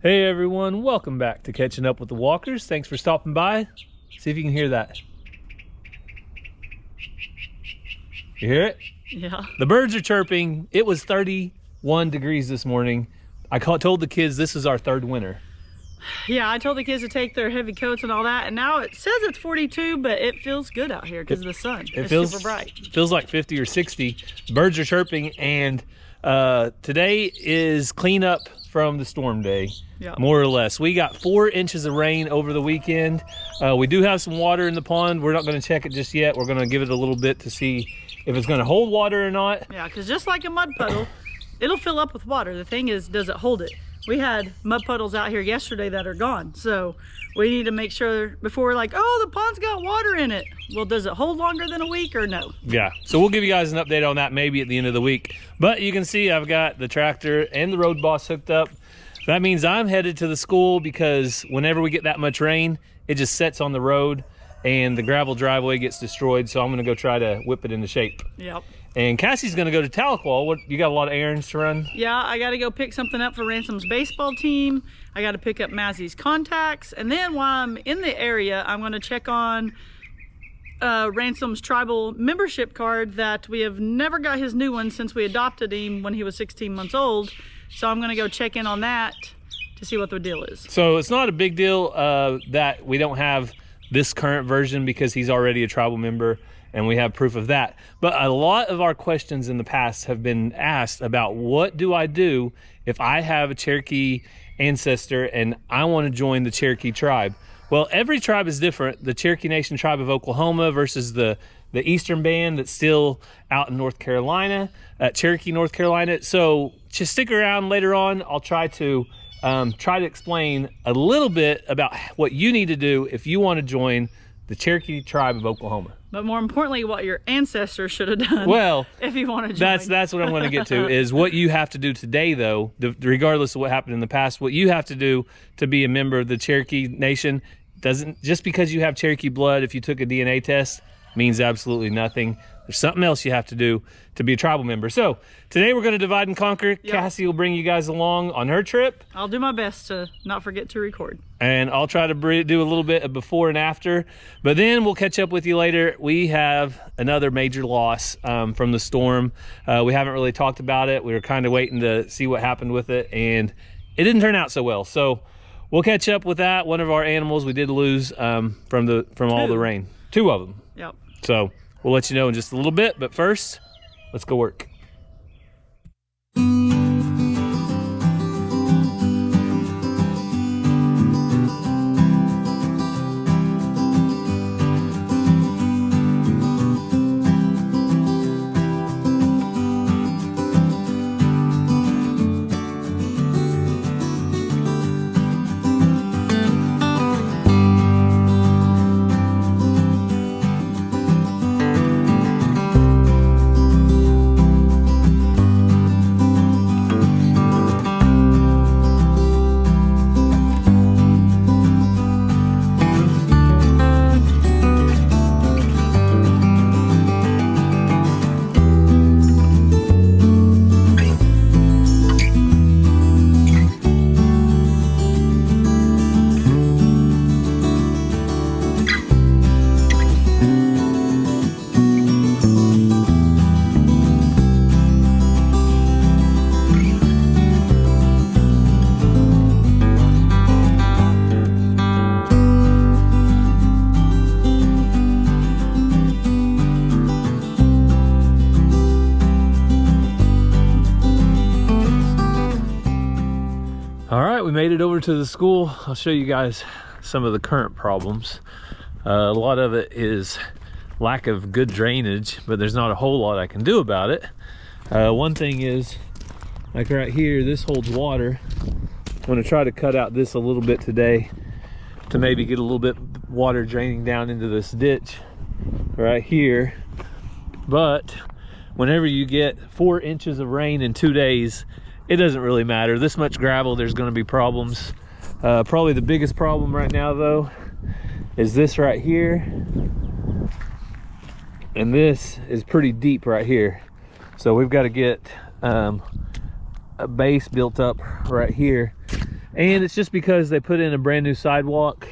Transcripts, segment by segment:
Hey everyone, welcome back to Catching Up with the Walkers. Thanks for stopping by. See if you can hear that. You hear it? Yeah. The birds are chirping. It was 31 degrees this morning. I told the kids this is our third winter. Yeah, I told the kids to take their heavy coats and all that, and now it says it's 42, but it feels good out here because of the sun. It's super bright. It feels like 50 or 60. Birds are chirping, and today is cleanup from the storm day, more or less. We got 4 inches of rain over the weekend. We do have some water in the pond. We're not going to check it just yet. We're going to give it a little bit to see if it's going to hold water or not. Yeah, because just like a mud puddle, it'll fill up with water. The thing is, does it hold it? We had mud puddles out here yesterday that are gone, so we need to make sure before we're like, oh, the pond's got water in it. Well, does it hold longer than a week or no? Yeah, so we'll give you guys an update on that maybe at the end of the week. But you can see I've got the tractor and the road boss hooked up. That means I'm headed to the school because whenever we get that much rain, it just sets on the road and the gravel driveway gets destroyed. So I'm gonna go try to whip it into shape. Yep. And Cassie's gonna go to Tahlequah. What, you got a lot of errands to run? Yeah, I gotta go pick something up for Ransom's baseball team. I gotta pick up Mazzy's contacts. And then while I'm in the area, I'm gonna check on Ransom's tribal membership card that we have never got his new one since we adopted him when he was 16 months old. So I'm gonna go check in on that to see what the deal is. So it's not a big deal that we don't have this current version because he's already a tribal member and we have proof of that. But a lot of our questions in the past have been asked about what do I do if I have a Cherokee ancestor and I want to join the Cherokee tribe? Well, every tribe is different. The Cherokee Nation tribe of Oklahoma versus the Eastern Band that's still out in North Carolina, Cherokee, North Carolina. So just stick around later on. I'll try to explain a little bit about what you need to do if you want to join the Cherokee tribe of Oklahoma. But more importantly, what your ancestors should have done. Well, if you want to join. That's what I'm going to get to is what you have to do today, though, regardless of what happened in the past. What you have to do to be a member of the Cherokee Nation doesn't just because you have Cherokee blood. If you took a DNA test, means absolutely nothing. There's something else you have to do to be a tribal member. So today we're going to divide and conquer. Yep. Cassie will bring you guys along on her trip. I'll do my best to not forget to record. And I'll try to do a little bit of before and after. But then we'll catch up with you later. We have another major loss from the storm. We haven't really talked about it. We were kind of waiting to see what happened with it. And it didn't turn out so well. So we'll catch up with that. One of our animals we did lose from all the rain. 2 of them. Yep. So we'll let you know in just a little bit, but first, let's go work. We made it over to the school. I'll show you guys some of the current problems. A lot of it is lack of good drainage, but there's not a whole lot I can do about it. One thing is, like right here, this holds water. I'm going to try to cut out this a little bit today to maybe get a little bit water draining down into this ditch right here. But whenever you get 4 inches of rain in 2 days, it doesn't really matter. This much gravel, there's going to be problems. Probably the biggest problem right now, though, is this right here. And this is pretty deep right here. So we've got to get a base built up right here. And it's just because they put in a brand new sidewalk.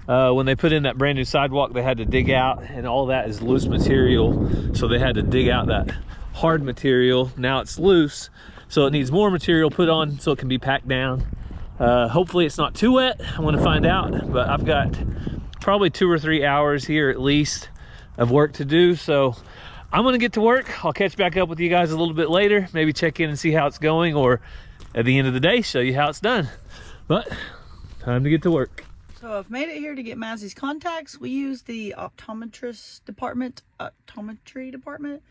When they put in that brand new sidewalk, they had to dig out, and all that is loose material. So they had to dig out that hard material. Now it's loose, so it needs more material put on so it can be packed down. Hopefully it's not too wet. I want to find out, but I've got probably 2 or 3 hours here at least of work to do. So I'm gonna get to work. I'll catch back up with you guys a little bit later, maybe check in and see how it's going, or at the end of the day, show you how it's done. But time to get to work. So I've made it here to get Mazzy's contacts. We use the optometry department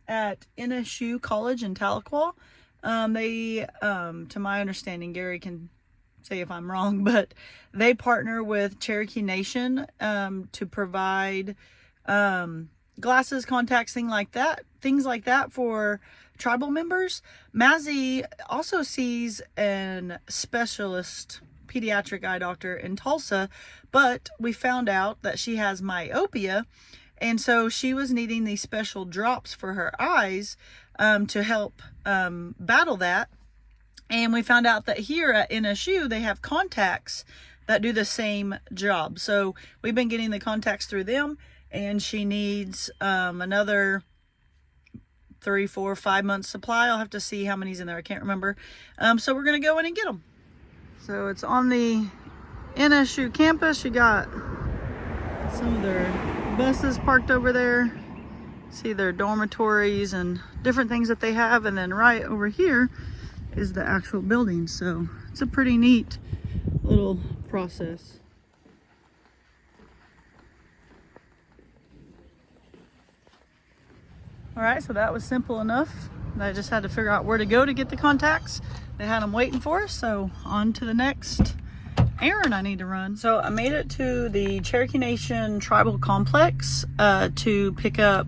at NSU College in Tahlequah. To my understanding, Gary can say if I'm wrong, but they partner with Cherokee Nation to provide glasses, contacts, things like that for tribal members. Mazzy also sees an specialist pediatric eye doctor in Tulsa, but we found out that she has myopia, and so she was needing these special drops for her eyes to help battle that. And we found out that here at NSU, they have contacts that do the same job. So we've been getting the contacts through them, and she needs another 3, 4, 5 months supply. I'll have to see how many's in there. I can't remember. So we're going to go in and get them. So it's on the NSU campus. You got some of their buses parked over there. See their dormitories and different things that they have. And then right over here is the actual building. So it's a pretty neat little process. All right, so that was simple enough. I just had to figure out where to go to get the contacts. They had them waiting for us, so on to the next errand I need to run. So I made it to the Cherokee Nation Tribal Complex to pick up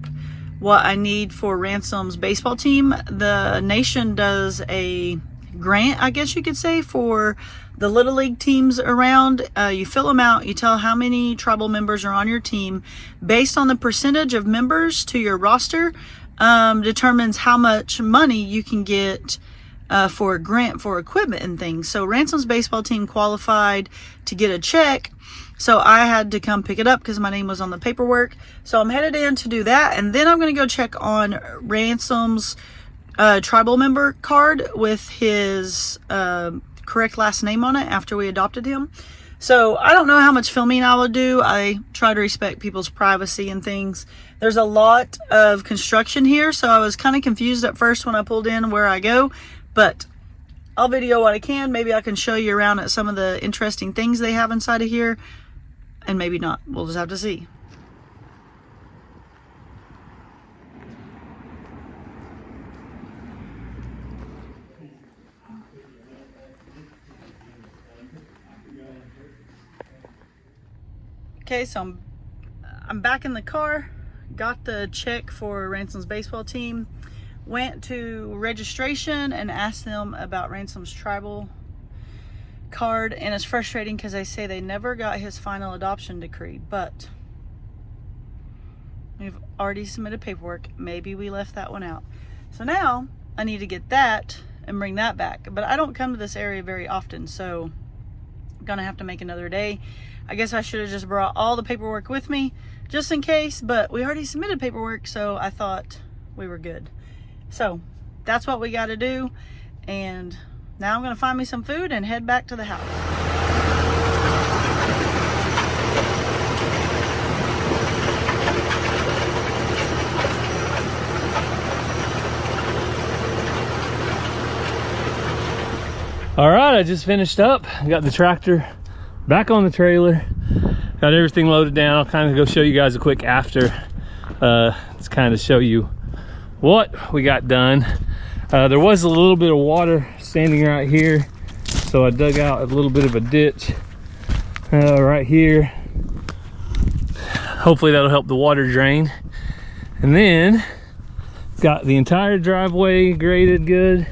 what I need for Ransom's baseball team. The Nation does a grant, I guess you could say, for the Little League teams around. You fill them out, you tell how many tribal members are on your team. Based on the percentage of members to your roster, determines how much money you can get for a grant for equipment and things. So Ransom's baseball team qualified to get a check, so I had to come pick it up because my name was on the paperwork. So I'm headed in to do that, and then I'm going to go check on Ransom's tribal member card with his correct last name on it after we adopted him. So I don't know how much filming I will do. I try to respect people's privacy and things. There's a lot of construction here, so I was kind of confused at first when I pulled in where I go, but I'll video what I can. Maybe I can show you around at some of the interesting things they have inside of here, and maybe not. We'll just have to see. Okay, so I'm back in the car, got the check for Ransom's baseball team, went to registration and asked them about Ransom's tribal card, and it's frustrating because they say they never got his final adoption decree, but we've already submitted paperwork. Maybe we left that one out. So now I need to get that and bring that back, but I don't come to this area very often, so I'm gonna have to make another day. I guess I should have just brought all the paperwork with me just in case, but we already submitted paperwork, so I thought we were good. So that's what we got to do, and now I'm going to find me some food and head back to the house. All right, I just finished up. I got the tractor back on the trailer, got everything loaded down. I'll kind of go show you guys a quick after, to kind of show you what we got done. There was a little bit of water standing right here, so I dug out a little bit of a ditch right here. Hopefully that'll help the water drain. And then got the entire driveway graded good.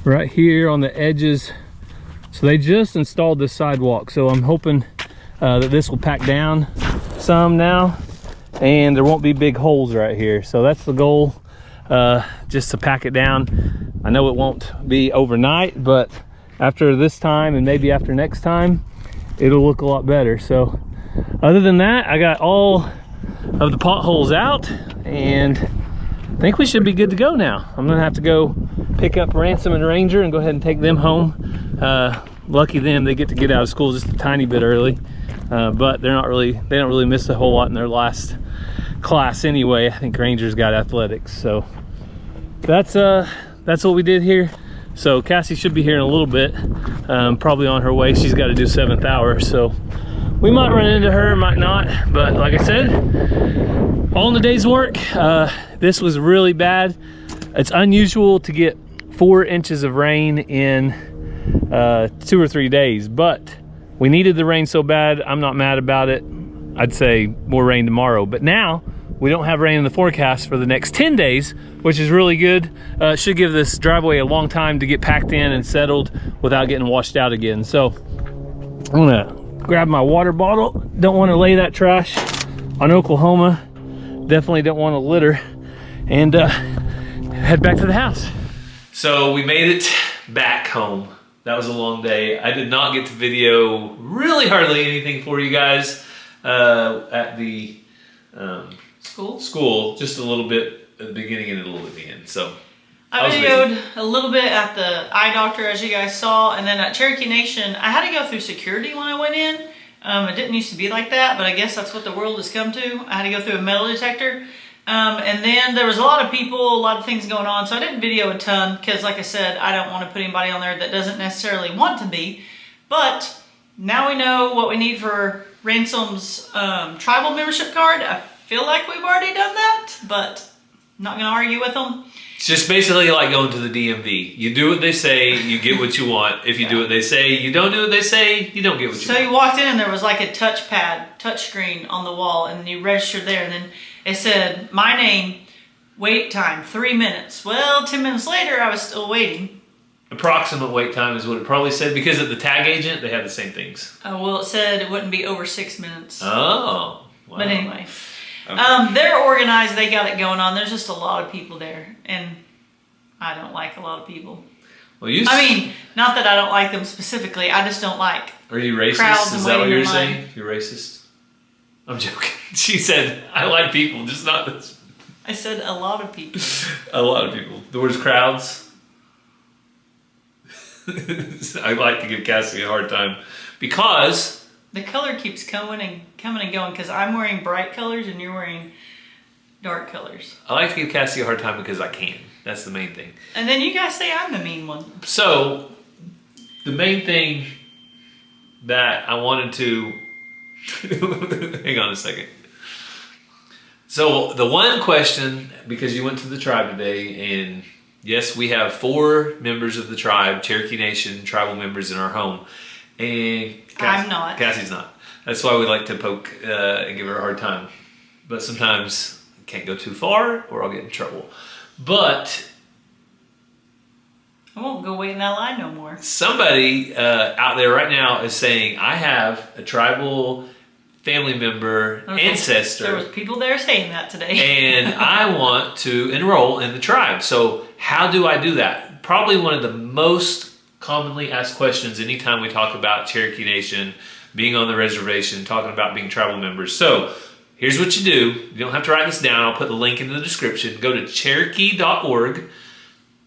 Right here on the edges, so they just installed this sidewalk, so I'm hoping that this will pack down some now and there won't be big holes right here. So that's the goal. just to pack it down. I know it won't be overnight, but after this time and maybe after next time, it'll look a lot better. So other than that, I got all of the potholes out and I think we should be good to go now. I'm gonna have to go pick up Ransom and Ranger and go ahead and take them home. Lucky them, they get out of school just a tiny bit early, but they don't really miss a whole lot in their last class anyway. I think Ranger's got athletics, so that's what we did here. So Cassie should be here in a little bit, probably on her way. She's got to do 7th hour, so we might run into her, might not, but like I said, all in the day's work. This was really bad. It's unusual to get 4 inches of rain in 2 or 3 days, but we needed the rain so bad. I'm not mad about it. I'd say more rain tomorrow, but now we don't have rain in the forecast for the next 10 days, which is really good. Should give this driveway a long time to get packed in and settled without getting washed out again. So I'm gonna grab my water bottle. Don't want to lay that trash on Oklahoma. Definitely don't want to litter, and head back to the house. So we made it back home. That was a long day. I did not get to video really hardly anything for you guys at the school, just a little bit at the beginning and a little at the end. So I videoed a little bit at the eye doctor, as you guys saw, and then at Cherokee Nation, I had to go through security when I went in. It didn't used to be like that, but I guess that's what the world has come to. I had to go through a metal detector. And then there was a lot of people, a lot of things going on, so I didn't video a ton because, like I said, I don't want to put anybody on there that doesn't necessarily want to be. But now we know what we need for Ransom's tribal membership card. I feel like we've already done that, but I'm not going to argue with them. It's just basically like going to the DMV. You do what they say, you get what you want. If you do what they say, you don't do what they say, you don't get what you want. So you walked in and there was like a touch screen on the wall, and you registered there, and then it said, my name, wait time, 3 minutes. Well, 10 minutes later, I was still waiting. Approximate wait time is what it probably said, because at the tag agent, they have the same things. Well, it said it wouldn't be over 6 minutes. Oh, wow. But anyway. Okay. They're organized, they got it going on. There's just a lot of people there, and I don't like a lot of people. Well, I mean, not that I don't like them specifically, I just don't like. Are you racist? Crowds. Is that what you're saying? You're racist? I'm joking. She said, I like people, just not this. I said a lot of people. A lot of people. The words crowds. I like to give Cassie a hard time because the color keeps coming and going because I'm wearing bright colors and you're wearing dark colors. I like to give Cassie a hard time because I can. That's the main thing. And then you guys say I'm the mean one. So, the main thing that I wanted to... Hang on a second. So, the one question, because you went to the tribe today, and yes, we have 4 members of the tribe, Cherokee Nation tribal members in our home. And I'm not. Cassie's not. That's why we like to poke and give her a hard time. But sometimes I can't go too far or I'll get in trouble. But I won't go wait in that line no more. Somebody out there right now is saying, I have a tribal family member, ancestor. There was people there saying that today. And I want to enroll in the tribe. So how do I do that? Probably one of the most commonly asked questions anytime we talk about Cherokee Nation, being on the reservation, talking about being tribal members. So here's what you do. You don't have to write this down. I'll put the link in the description. Go to Cherokee.org,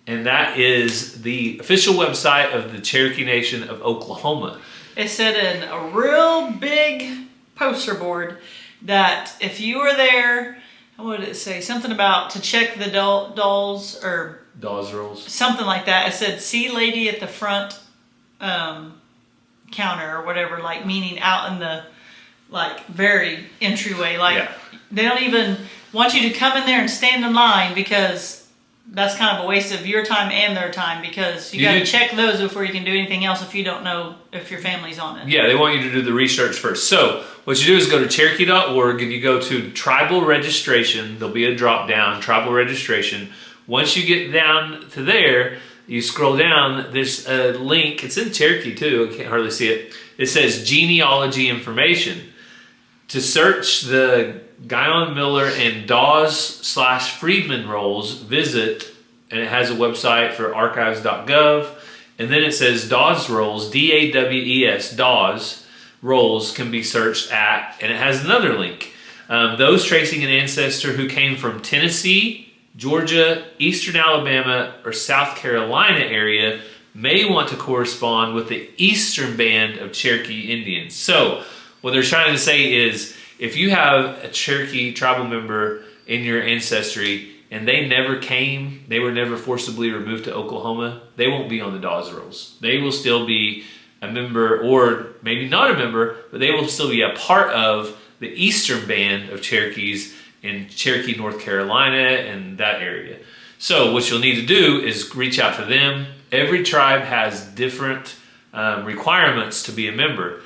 and that is the official website of the Cherokee Nation of Oklahoma. It said in a real big poster board that if you were there, what did it say? Something about to check the dolls or Dawes rolls. Something like that. It said, see lady at the front counter or whatever, like meaning out in the like very entryway. Like they don't even want you to come in there and stand in line because that's kind of a waste of your time and their time because you got to check those before you can do anything else if you don't know if your family's on it. Yeah, they want you to do the research first. So what you do is go to Cherokee.org and you go to tribal registration. There'll be a drop down, tribal registration. Once you get down to there, you scroll down, there's a link. It's in Cherokee too, I can't hardly see it. It says genealogy information. To search the Guyon Miller and Dawes/Friedman rolls, visit, and it has a website for archives.gov, and then it says Dawes rolls, D-A-W-E-S, Dawes rolls can be searched at, and it has another link. Those tracing an ancestor who came from Tennessee, Georgia, Eastern Alabama, or South Carolina area may want to correspond with the Eastern Band of Cherokee Indians. So what they're trying to say is, if you have a Cherokee tribal member in your ancestry and they never came, they were never forcibly removed to Oklahoma, they won't be on the Dawes rolls. They will still be a member, or maybe not a member, but they will still be a part of the Eastern Band of Cherokees in Cherokee, North Carolina, and that area. So what you'll need to do is reach out to them. Every tribe has different requirements to be a member.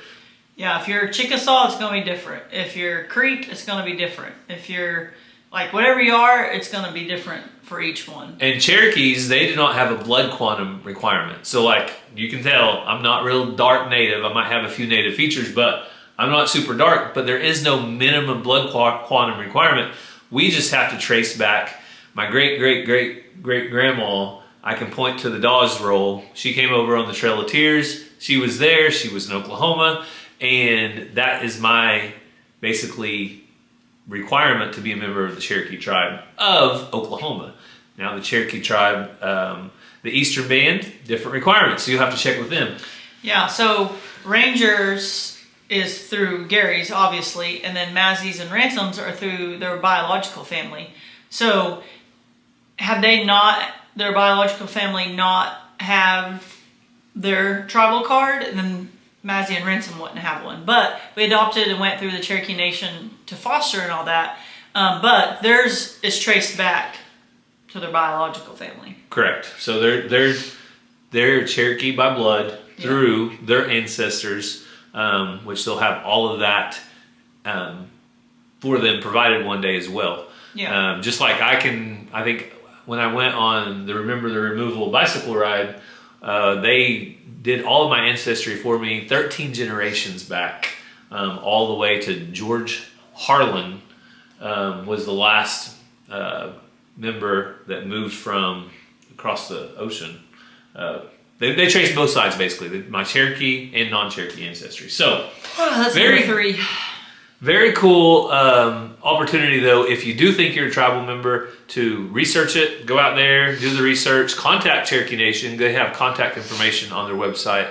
Yeah, if you're Chickasaw, it's going to be different. If you're Creek, it's going to be different. If you're, like, whatever you are, it's going to be different for each one. And Cherokees, they do not have a blood quantum requirement. So, like, you can tell, I'm not real dark native. I might have a few native features, but I'm not super dark. But there is no minimum blood quantum requirement. We just have to trace back my great-great-great-great-grandma. I can point to the Dawes roll. She came over on the Trail of Tears. She was there. She was in Oklahoma. And that is my, basically, requirement to be a member of the Cherokee tribe of Oklahoma. Now the Cherokee tribe, the Eastern Band, different requirements, so you'll have to check with them. Yeah, so Rangers is through Gary's, obviously, and then Mazzies and Ransoms are through their biological family. So have they not, their biological family not have their tribal card? And then Mazzie and Ransom wouldn't have one, but we adopted and went through the Cherokee Nation to foster and all that. But theirs is traced back to their biological family. Correct. So they're Cherokee by blood through their ancestors, which they'll have all of that for them provided one day as well. Yeah. Just like I think when I went on the Remember the Removal bicycle ride, they did all of my ancestry for me 13 generations back, all the way to George Harlan was the last member that moved from across the ocean. They traced both sides, basically, my Cherokee and non-Cherokee ancestry. So that's very cool opportunity, though, if you do think you're a tribal member, to research it, go out there, do the research, contact Cherokee Nation. They have contact information on their website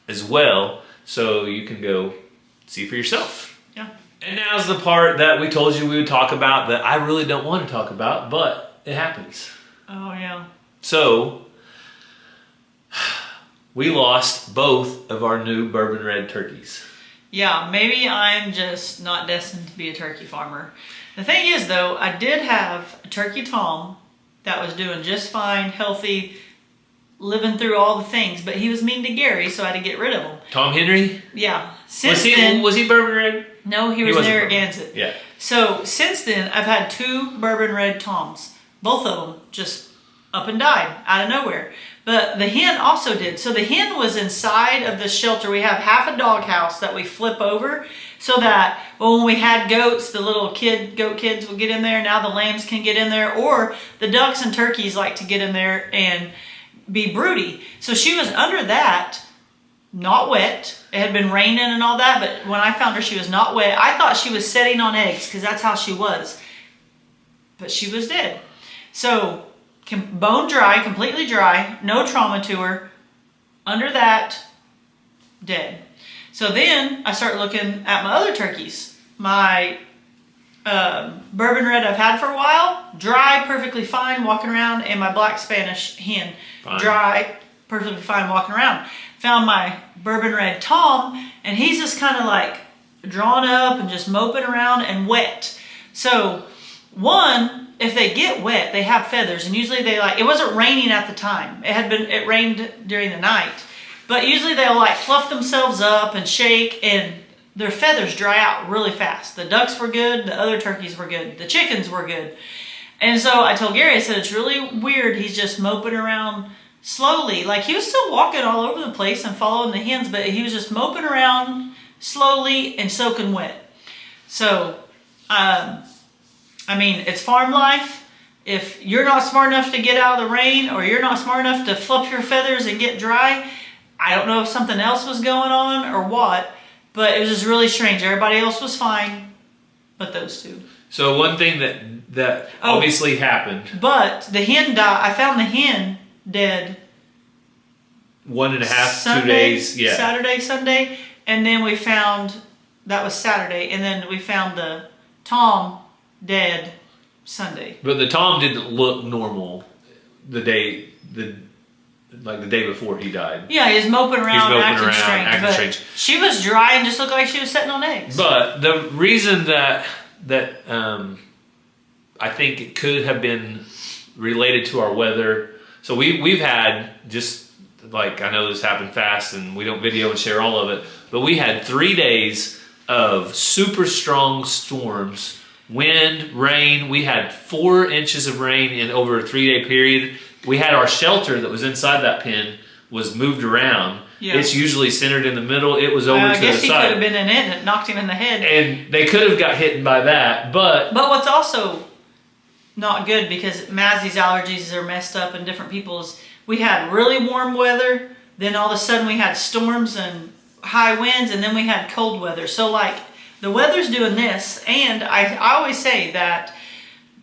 as well, so you can go see for yourself. Yeah. And now's the part that we told you we would talk about that I really don't want to talk about, but it happens. Oh, yeah. So, we lost both of our new bourbon red turkeys. Yeah, maybe I'm just not destined to be a turkey farmer. The thing is, though, I did have a turkey Tom that was doing just fine, healthy, living through all the things, but he was mean to Gary, so I had to get rid of him. Tom Henry? Yeah. Was he bourbon red? No, he was Narragansett. Yeah. So since then, I've had 2 bourbon red Toms. Both of them just up and died out of nowhere. But the hen also did. So the hen was inside of the shelter. We have half a dog house that we flip over so that when we had goats, the little goat kids would get in there. Now the lambs can get in there, or the ducks and turkeys like to get in there and be broody. So she was under that, not wet. It had been raining and all that, but when I found her, she was not wet. I thought she was setting on eggs because that's how she was. But she was dead. So bone dry, completely dry, no trauma to her. Under that, dead. So then I start looking at my other turkeys. My bourbon red I've had for a while, dry, perfectly fine, walking around, and my black Spanish hen, dry, perfectly fine, walking around. Found my bourbon red Tom, and he's just kind of like drawn up and just moping around and wet. So one, if they get wet, they have feathers, and usually they it wasn't raining at the time. It rained during the night, but usually they'll like fluff themselves up and shake, and their feathers dry out really fast. The ducks were good, the other turkeys were good, the chickens were good. And so I told Gary, I said, it's really weird, he's just moping around slowly. Like, he was still walking all over the place and following the hens, but he was just moping around slowly and soaking wet. So I mean, it's farm life. If you're not smart enough to get out of the rain, or you're not smart enough to flip your feathers and get dry, I don't know if something else was going on or what, but it was just really strange. Everybody else was fine, but those two. So one thing that obviously happened. But the hen died. I found the hen dead. 1.5, 2 days. Yeah. Saturday, Sunday, and then we found, that was Saturday, and then we found the tom dead Sunday. But the tom didn't look normal the day before he died. Yeah, he was moping around, acting strange. She was dry and just looked like she was sitting on eggs. But the reason that I think it could have been related to our weather. So we've had, just like, I know this happened fast and we don't video and share all of it, but we had 3 days of super strong storms, wind, rain. We had 4 inches of rain in over a 3-day period. We had our shelter that was inside that pen was moved around. Yeah. It's usually centered in the middle. It was over to the side. I guess he could have been in it and it knocked him in the head. And they could have got hit by that, but what's also not good, because Mazzy's allergies are messed up and different people's, we had really warm weather, then all of a sudden we had storms and high winds, and then we had cold weather. So like, the weather's doing this, and I always say that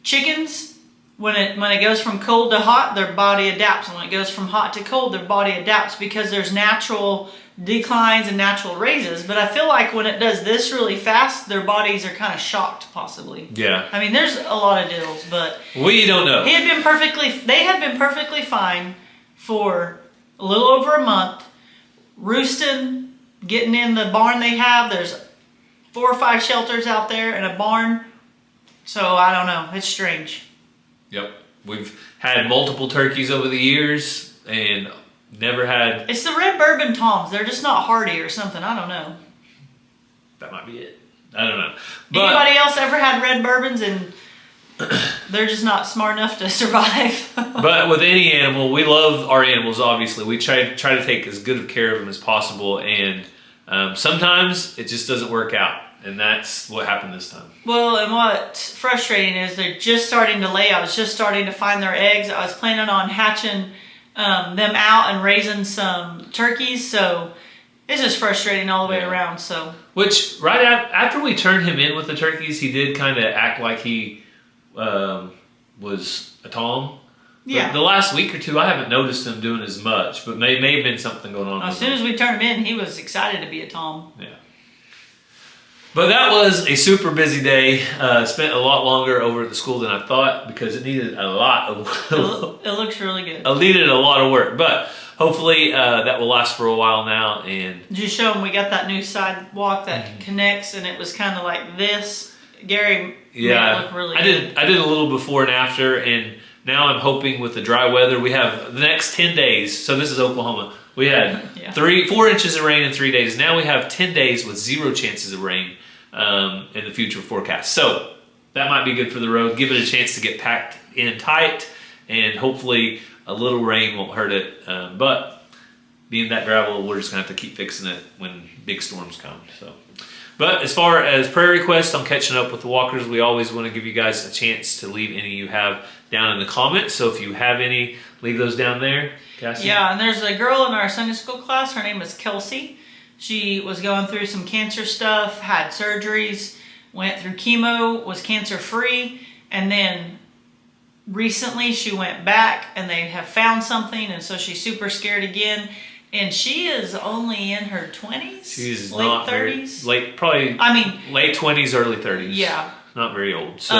chickens, when it goes from cold to hot, their body adapts. And when it goes from hot to cold, their body adapts, because there's natural declines and natural raises. But I feel like when it does this really fast, their bodies are kind of shocked, possibly. Yeah. I mean, there's a lot of deals, but we don't know. They had been perfectly fine for a little over a month, roosting, getting in the barn they have. There's 4 or 5 shelters out there and a barn. So I don't know. It's strange. Yep. We've had multiple turkeys over the years and never had... It's the red bourbon toms. They're just not hardy or something. I don't know. That might be it. I don't know. But anybody else ever had red bourbons and they're just not smart enough to survive? But with any animal, we love our animals, obviously. We try to take as good of care of them as possible, and sometimes it just doesn't work out. And that's what happened this time. Well, and what's frustrating is they're just starting to lay. I was just starting to find their eggs. I was planning on hatching them out and raising some turkeys. So it's just frustrating all the way around. So, which after we turned him in with the turkeys, he did kind of act like he was a tom. Yeah. But the last week or two, I haven't noticed him doing as much, but may have been something going on. As soon as we turned him in, he was excited to be a tom. Yeah. But that was a super busy day. Spent a lot longer over at the school than I thought, because it needed a lot of... It looks really good. It needed a lot of work, but hopefully that will last for a while now. And just show them we got that new sidewalk that connects, and it was kind of like this. Gary made it look really good. I did a little before and after, and now I'm hoping with the dry weather, we have the next 10 days. So this is Oklahoma. We had 4 inches of rain in 3 days. Now we have 10 days with 0 chances of rain in the future forecast. So that might be good for the road. Give it a chance to get packed in tight, and hopefully a little rain won't hurt it. But being that gravel, we're just gonna have to keep fixing it when big storms come. So, but as far as prayer requests, I'm catching up with the walkers. We always want to give you guys a chance to leave any you have down in the comments. So if you have any, leave those down there. Cassie? Yeah, and there's a girl in our Sunday school class. Her name is Kelsey. She was going through some cancer stuff, had surgeries, went through chemo, was cancer-free, and then recently she went back and they have found something, and so she's super scared again. And she is only in her 20s? She's late not 30s? Late 20s, early 30s. Yeah. Not very old. So.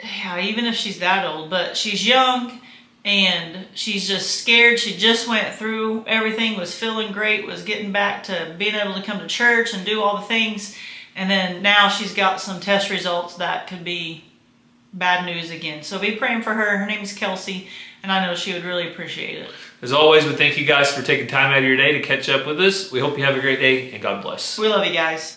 Yeah, even if she's that old, but she's young. And she's just scared. She just went through everything, was feeling great, was getting back to being able to come to church and do all the things. And then now she's got some test results that could be bad news again. So be praying for her. Her name is Kelsey, and I know she would really appreciate it. As always, we thank you guys for taking time out of your day to catch up with us. We hope you have a great day, and God bless. We love you guys.